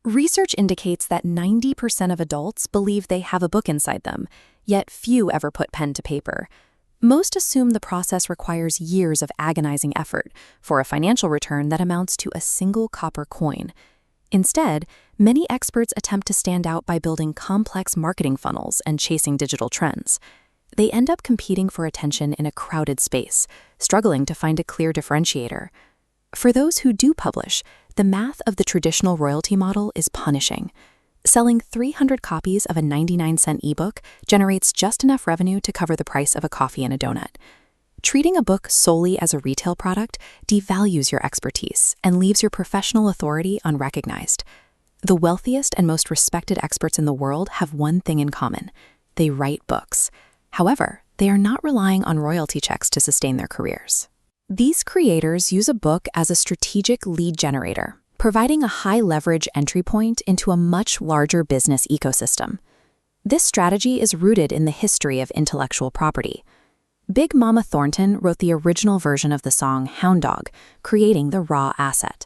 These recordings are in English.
Research indicates that 90% of adults believe they have a book inside them, yet few ever put pen to paper. Most assume the process requires years of agonizing effort for a financial return that amounts to a single copper coin. Instead, many experts attempt to stand out by building complex marketing funnels and chasing digital trends. They end up competing for attention in a crowded space, struggling to find a clear differentiator. For those who do publish, the math of the traditional royalty model is punishing. Selling 300 copies of a 99-cent ebook generates just enough revenue to cover the price of a coffee and a donut. Treating a book solely as a retail product devalues your expertise and leaves your professional authority unrecognized. The wealthiest and most respected experts in the world have one thing in common: they write books. However, they are not relying on royalty checks to sustain their careers. These creators use a book as a strategic lead generator, providing a high-leverage entry point into a much larger business ecosystem. This strategy is rooted in the history of intellectual property. Big Mama Thornton wrote the original version of the song Hound Dog, creating the raw asset.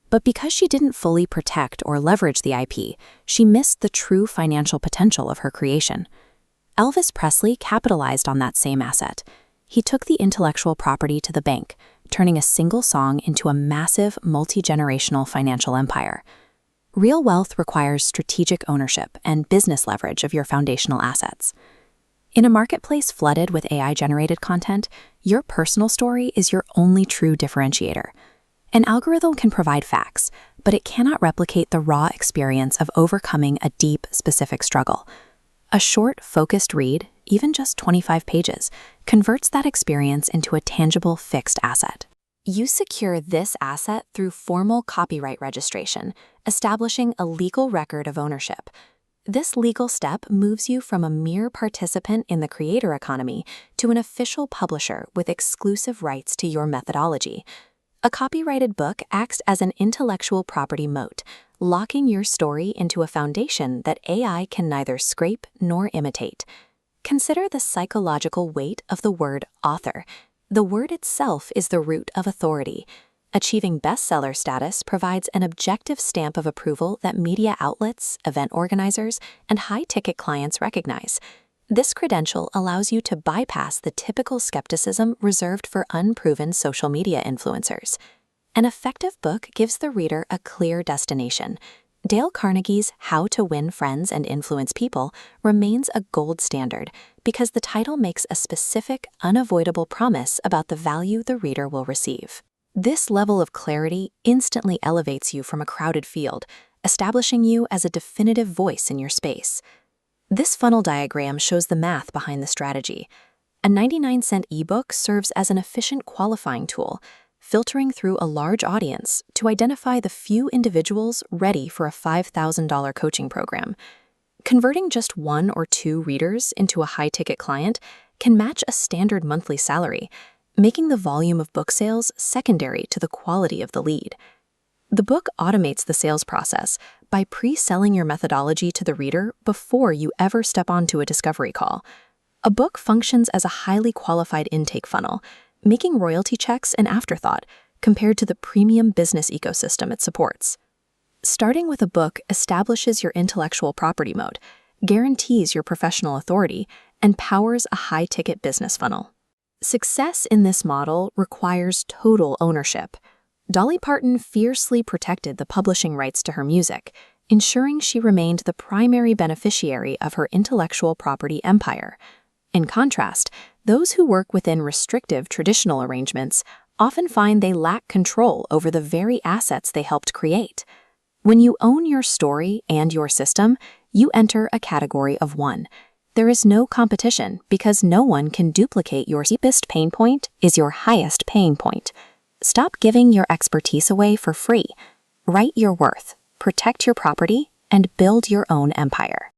But because she didn't fully protect or leverage the IP, she missed the true financial potential of her creation. Elvis Presley capitalized on that same asset. He took the intellectual property to the bank, turning a single song into a massive, multi-generational financial empire. Real wealth requires strategic ownership and business leverage of your foundational assets. In a marketplace flooded with AI-generated content, your personal story is your only true differentiator. An algorithm can provide facts, but it cannot replicate the raw experience of overcoming a deep, specific struggle. A short, focused read, even just 25 pages, converts that experience into a tangible, fixed asset. You secure this asset through formal copyright registration, establishing a legal record of ownership. This legal step moves you from a mere participant in the creator economy to an official publisher with exclusive rights to your methodology. A copyrighted book acts as an intellectual property moat, locking your story into a foundation that AI can neither scrape nor imitate. Consider the psychological weight of the word author. The word itself is the root of authority. Achieving bestseller status provides an objective stamp of approval that media outlets, event organizers, and high-ticket clients recognize. This credential allows you to bypass the typical skepticism reserved for unproven social media influencers. An effective book gives the reader a clear destination. Dale Carnegie's How to Win Friends and Influence People remains a gold standard because the title makes a specific, unavoidable promise about the value the reader will receive. This level of clarity instantly elevates you from a crowded field, establishing you as a definitive voice in your space. This funnel diagram shows the math behind the strategy. A 99-cent ebook serves as an efficient qualifying tool, filtering through a large audience to identify the few individuals ready for a $5,000 coaching program. Converting just 1 or 2 readers into a high-ticket client can match a standard monthly salary, making the volume of book sales secondary to the quality of the lead. The book automates the sales process by pre-selling your methodology to the reader before you ever step onto a discovery call. A book functions as a highly qualified intake funnel, making royalty checks an afterthought compared to the premium business ecosystem it supports. Starting with a book establishes your intellectual property moat, guarantees your professional authority, and powers a high-ticket business funnel. Success in this model requires total ownership. Dolly Parton fiercely protected the publishing rights to her music, ensuring she remained the primary beneficiary of her intellectual property empire. In contrast, those who work within restrictive traditional arrangements often find they lack control over the very assets they helped create. When you own your story and your system, you enter a category of one. There is no competition because no one can duplicate your deepest pain point is your highest pain point. Stop giving your expertise away for free. Write your worth, protect your property, and build your own empire.